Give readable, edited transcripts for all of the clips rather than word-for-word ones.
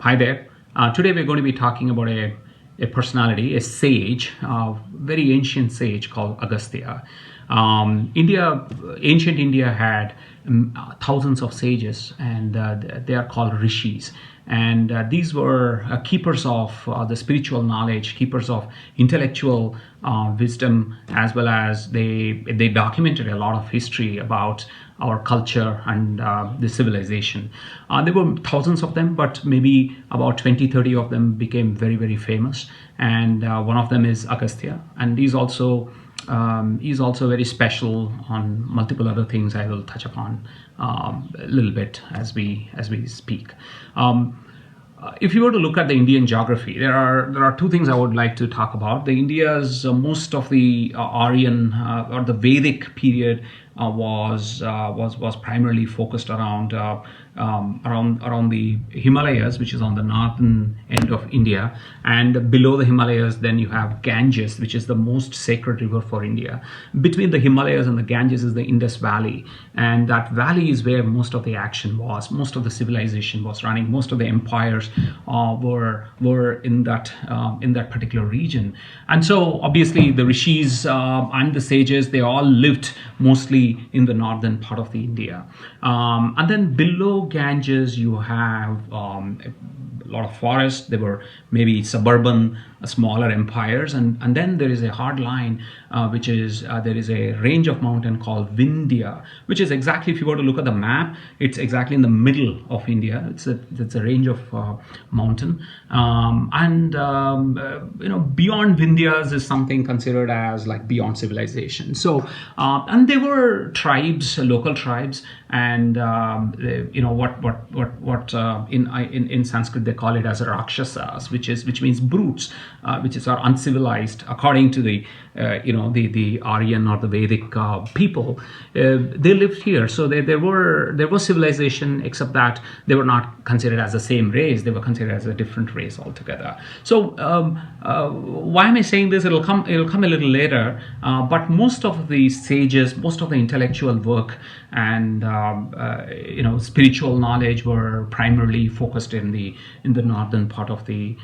Hi there. Today we're going to be talking about a personality, a sage, a very ancient sage called Agastya. Ancient India had thousands of sages, and they are called rishis. And these were keepers of the spiritual knowledge, keepers of intellectual wisdom, as well as they documented a lot of history about our culture and the civilization. There were thousands of them, but maybe about 20, 30 of them became very, very famous. And one of them is Agastya. And he's also very special on multiple other things I will touch upon a little bit as we speak. If you were to look at the Indian geography, there are two things I would like to talk about. The India's most of the Aryan or the Vedic period was primarily focused around the Himalayas, which is on the northern end of India, and below the Himalayas, then you have Ganges, which is the most sacred river for India. Between the Himalayas and the Ganges is the Indus Valley, and that valley is where most of the action was, most of the civilization was running, most of the empires were in that particular region. And so obviously the rishis and the sages, they all lived mostly in the northern part of the India. And then below Ganges, you have a lot of forests. They were maybe suburban, smaller empires, and then there is a hard line, which is there is a range of mountain called Vindhya, which is exactly, if you were to look at the map, it's exactly in the middle of India. It's a range of mountain, and beyond Vindhyas is something considered as like beyond civilization. So and there were tribes, local tribes, and what in Sanskrit they call it as Rakshasas, which means brutes, which are uncivilized according to the Aryan or the Vedic people. They lived here, so there was civilization, except that they were not considered as the same race. They were considered as a different race altogether. So why am I saying this? It'll come a little later. But most of the sages, most of the intellectual work and spiritual knowledge were primarily focused in the northern part of the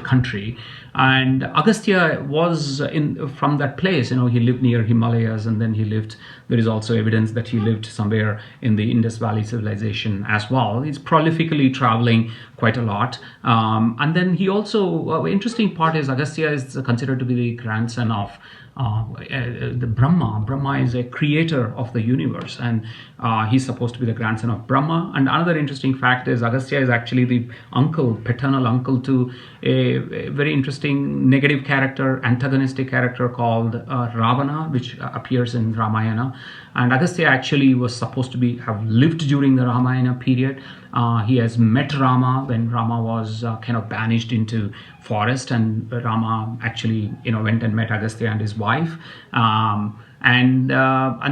country. And Agastya was from that place. He lived near Himalayas, and then there is also evidence that he lived somewhere in the Indus Valley civilization as well. He's prolifically traveling quite a lot. And then he also, interesting part is Agastya is considered to be the grandson of the Brahma. Brahma is a creator of the universe, and he's supposed to be the grandson of Brahma. And another interesting fact is Agastya is actually the paternal uncle to a very interesting negative character, antagonistic character called Ravana, which appears in Ramayana. And Agastya actually was supposed to have lived during the Ramayana period. He has met Rama when Rama was kind of banished into forest, and Rama actually went and met Agastya and his wife. And then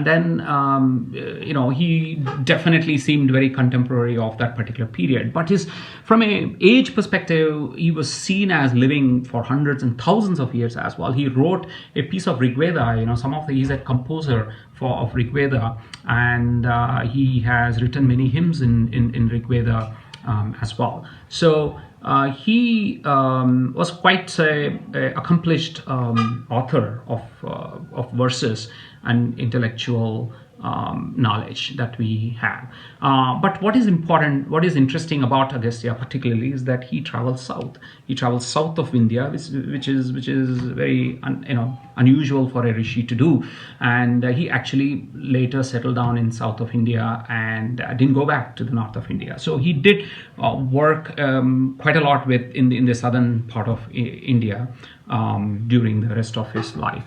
he definitely seemed very contemporary of that particular period. But from an age perspective, he was seen as living for hundreds and thousands of years as well. He wrote a piece of Rig Veda. He's a composer of Rig Veda, and he has written many hymns in Rig Veda as well. So he was quite an accomplished author of verses and intellectual knowledge that we have. But what is interesting about Agastya particularly is that he travels south. He travels south of India, which is very unusual for a rishi to do. And he actually later settled down in south of India and didn't go back to the north of India. So he did work quite a lot in the southern part of India during the rest of his life.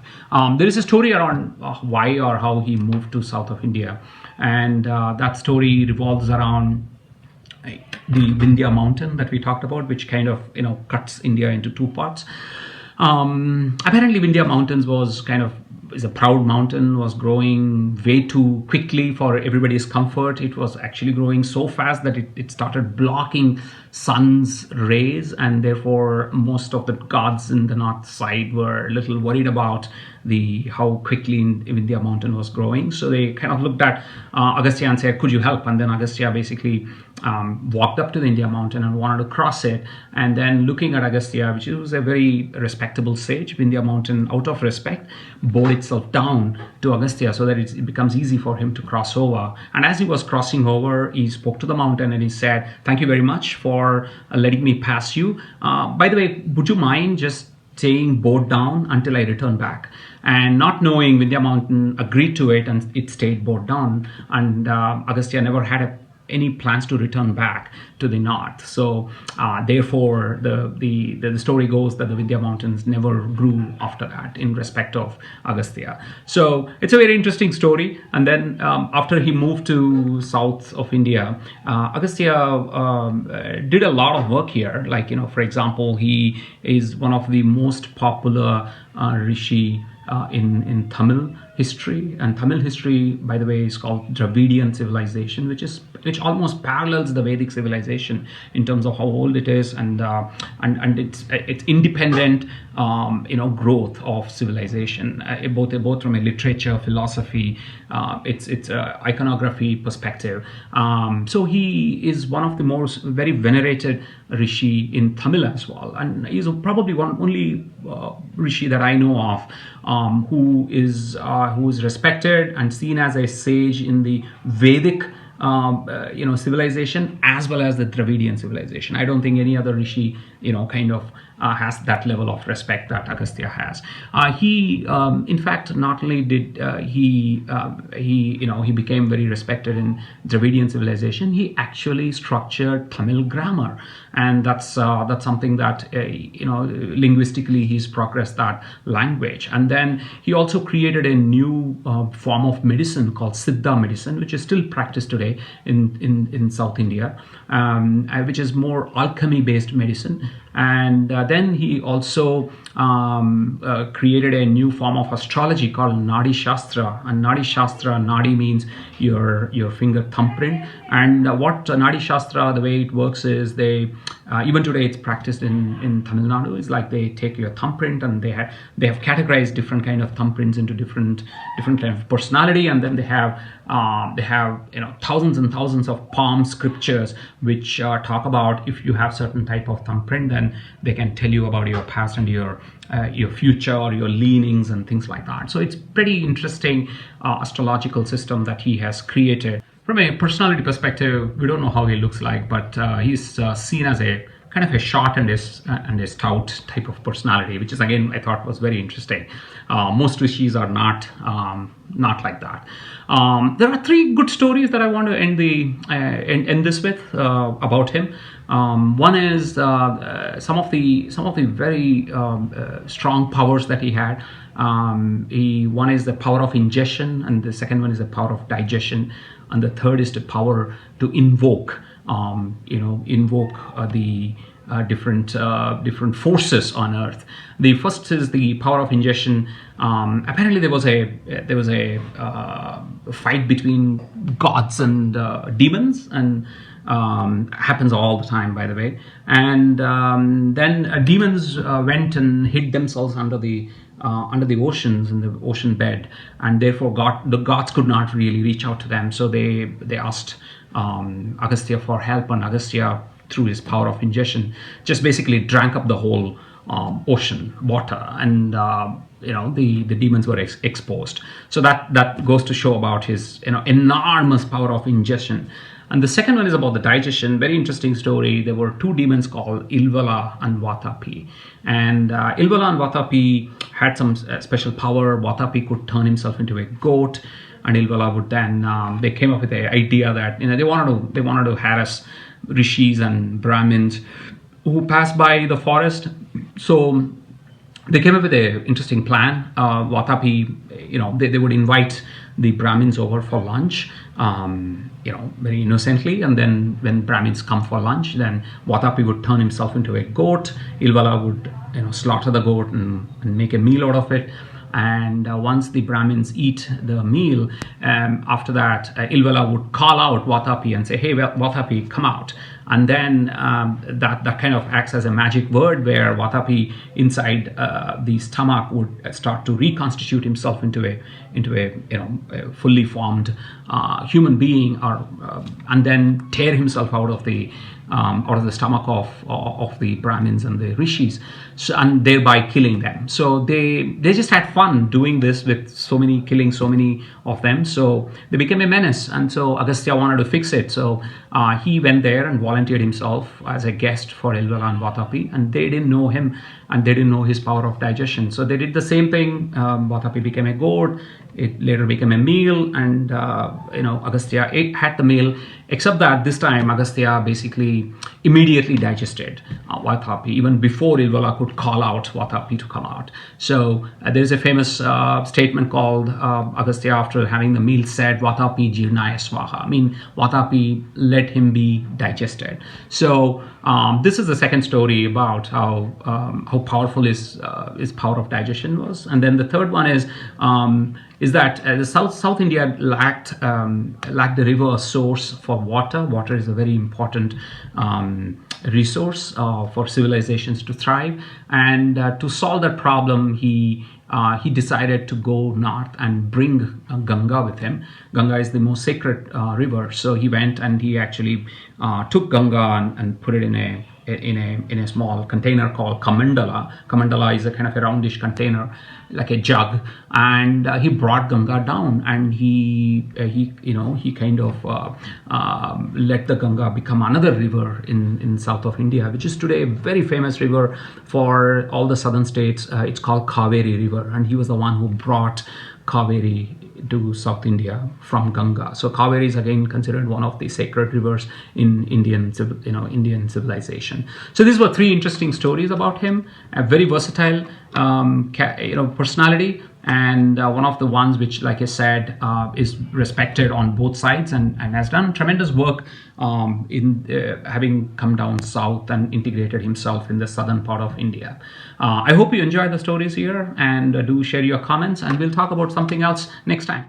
There is a story around why or how he moved to south of India, and that story revolves around the Vindhya mountain that we talked about, which kind of cuts India into two parts. Apparently Vindhya mountains was kind of is a proud mountain, was growing way too quickly for everybody's comfort. It was actually growing so fast that it started blocking sun's rays, and therefore most of the gods in the north side were a little worried about how quickly Vindhya mountain was growing. So they kind of looked at Agastya and said, could you help? And then Agastya basically walked up to the Vindhya mountain and wanted to cross it. And then looking at Agastya, which was a very respectable sage, Vindhya mountain, out of respect, bowed itself down to Agastya so that it becomes easy for him to cross over. And as he was crossing over, he spoke to the mountain and he said, thank you very much for letting me pass you. By the way, would you mind just staying bowed down until I return back? And not knowing, Vindhya mountain agreed to it, and it stayed bowed down. And Agastya never had any plans to return back to the north. So therefore, the story goes that the Vindhya mountains never grew after that in respect of Agastya. So it's a very interesting story. And then after he moved to south of India, Agastya did a lot of work here. Like, for example, he is one of the most popular rishi in Tamil history. And Tamil history, by the way, is called Dravidian civilization, which almost parallels the Vedic civilization in terms of how old it is, and it's independent growth of civilization, both from a literature, philosophy, it's iconography perspective. So he is one of the most very venerated rishi in Tamil as well, and he's probably only rishi that I know of who is respected and seen as a sage in the Vedic civilization as well as the Dravidian civilization. I don't think any other rishi has that level of respect that Agastya has. He in fact, not only did he became very respected in Dravidian civilization, he actually structured Tamil grammar, and that's something that linguistically he's progressed that language. And then he also created a new form of medicine called Siddha medicine, which is still practiced today in South India, which is more alchemy based medicine. And then he also created a new form of astrology called Nadi Shastra. And Nadi Shastra, Nadi means your finger thumbprint. And what Nadi Shastra, the way it works is they even today it's practiced in Tamil Nadu. It's like they take your thumbprint and they have categorized different kind of thumbprints into different kind of personality, and then they have thousands and thousands of palm scriptures which talk about if you have certain type of thumbprint, then they can tell you about your past and your future or your leanings and things like that. So it's pretty interesting astrological system that he has created. From a personality perspective, we don't know how he looks like, but he's seen as a kind of a short and a stout type of personality, which is, again, I thought was very interesting. Most rishis are not like that. There are three good stories that I want to end this with about him. One is some of the very strong powers that he had. One is the power of ingestion, and the second one is the power of digestion, and the third is the power to invoke the different forces on earth. The first is the power of ingestion. Apparently there was a fight between gods and demons, and happens all the time, by the way. And then demons went and hid themselves under the oceans, in the ocean bed, and therefore the gods could not really reach out to them. So they asked Agastya for help, and Agastya, through his power of ingestion, just basically drank up the whole ocean water, and the demons were exposed. So that goes to show about his enormous power of ingestion. And the second one is about the digestion. Very interesting story. There were two demons called Ilvala and Vatapi. And Ilvala and Vatapi had some special power. Vatapi could turn himself into a goat, and Ilvala would then, they came up with the idea that they wanted to harass rishis and Brahmins who passed by the forest. So they came up with an interesting plan. Vatapi, they would invite the Brahmins over for lunch, very innocently, and then when Brahmins come for lunch, then Vatapi would turn himself into a goat. Ilvala would slaughter the goat and make a meal out of it, And once the Brahmins eat the meal, after that, Ilvala would call out Vatapi and say, "Hey, Vatapi, come out." And then that kind of acts as a magic word, where Vatapi inside the stomach would start to reconstitute himself into a a fully formed human being, or and then tear himself out of the stomach of the Brahmins and the rishis, so, and thereby killing them. So they just had fun doing this, with killing so many of them. So they became a menace, and so Agastya wanted to fix it. So he went there and volunteered himself as a guest for Ilvala and Vatapi, and they didn't know him, and they didn't know his power of digestion. So they did the same thing. Vatapi became a goat. It later became a meal, and Agastya had the meal. Except that this time Agastya basically immediately digested Vatapi, even before Ilvala could call out Vatapi to come out. So there's a famous statement called Agastya, after having the meal, said, "Vatapi jirnaya swaha." I mean, Vatapi, let him be digested. So this is the second story about how powerful his power of digestion was. And then the third one is that the South India lacked a river source for water. Water is a very important resource for civilizations to thrive. And to solve that problem, he decided to go north and bring Ganga with him. Ganga is the most sacred river. So he went and he actually took Ganga and put it in a small container called Kamandala. Kamandala is a kind of a roundish container, like a jug, and he brought Ganga down, and he kind of let the Ganga become another river in south of India, which is today a very famous river for all the southern states. It's called Kaveri River, and he was the one who brought Kaveri to South India from Ganga. So Kaveri is again considered one of the sacred rivers in Indian civilization. So these were three interesting stories about him. A very versatile personality, and one of the ones which, like I said, is respected on both sides, and has done tremendous work in having come down south and integrated himself in the southern part of India. I hope you enjoyed the stories here, and do share your comments, and we'll talk about something else next time.